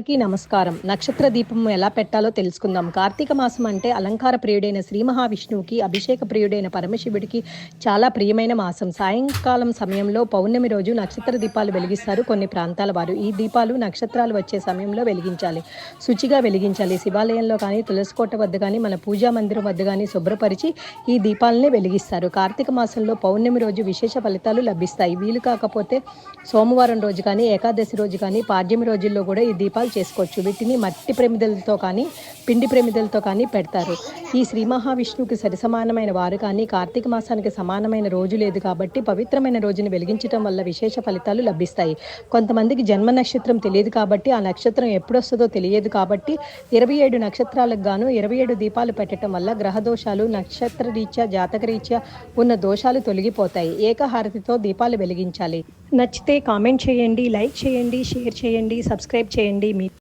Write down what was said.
అందరికీ నమస్కారం. నక్షత్ర దీపం ఎలా పెట్టాలో తెలుసుకుందాం. కార్తీక మాసం అంటే అలంకార ప్రియుడైన శ్రీ మహావిష్ణువుకి, అభిషేక ప్రియుడైన పరమశివుడికి చాలా ప్రియమైన మాసం. సాయంకాలం సమయంలో పౌర్ణమి రోజు నక్షత్ర దీపాలు వెలిగిస్తారు కొన్ని ప్రాంతాల వారు. ఈ దీపాలు నక్షత్రాలు వచ్చే సమయంలో వెలిగించాలి. శుచిగా వెలిగించాలి. శివాలయంలో కానీ, తులసికోట వద్ద కానీ, మన పూజా మందిరం వద్ద కానీ శుభ్రపరిచి ఈ దీపాలని వెలిగిస్తారు. కార్తీక మాసంలో పౌర్ణమి రోజు విశేష ఫలితాలు లభిస్తాయి. వీలు కాకపోతే సోమవారం రోజు కానీ, ఏకాదశి రోజు కానీ, పాడ్యమి రోజుల్లో కూడా ఈ దీపాలు చేసుకోవచ్చు. వీటిని మట్టి ప్రమిదలతో కానీ, పిండి ప్రమిదలతో కానీ పెడతారు. ఈ శ్రీ మహావిష్ణువుకి సరిసమానమైన వారు కానీ, కార్తీక మాసానికి సమానమైన రోజు లేదు కాబట్టి పవిత్రమైన రోజుని వెలిగించడం వల్ల విశేష ఫలితాలు లభిస్తాయి. కొంతమందికి జన్మ నక్షత్రం తెలియదు కాబట్టి, ఆ నక్షత్రం ఎప్పుడు వస్తుందో తెలియదు కాబట్టి 27 నక్షత్రాలకు గాను 27 దీపాలు పెట్టడం వల్ల గ్రహ దోషాలు, నక్షత్ర రీత్యా, జాతక రీత్యా ఉన్న దోషాలు తొలగిపోతాయి. ఏకహారతితో దీపాలు వెలిగించాలి. నచ్చితే కామెంట్ చేయండి, లైక్ చేయండి, షేర్ చేయండి, సబ్స్క్రైబ్ చేయండి.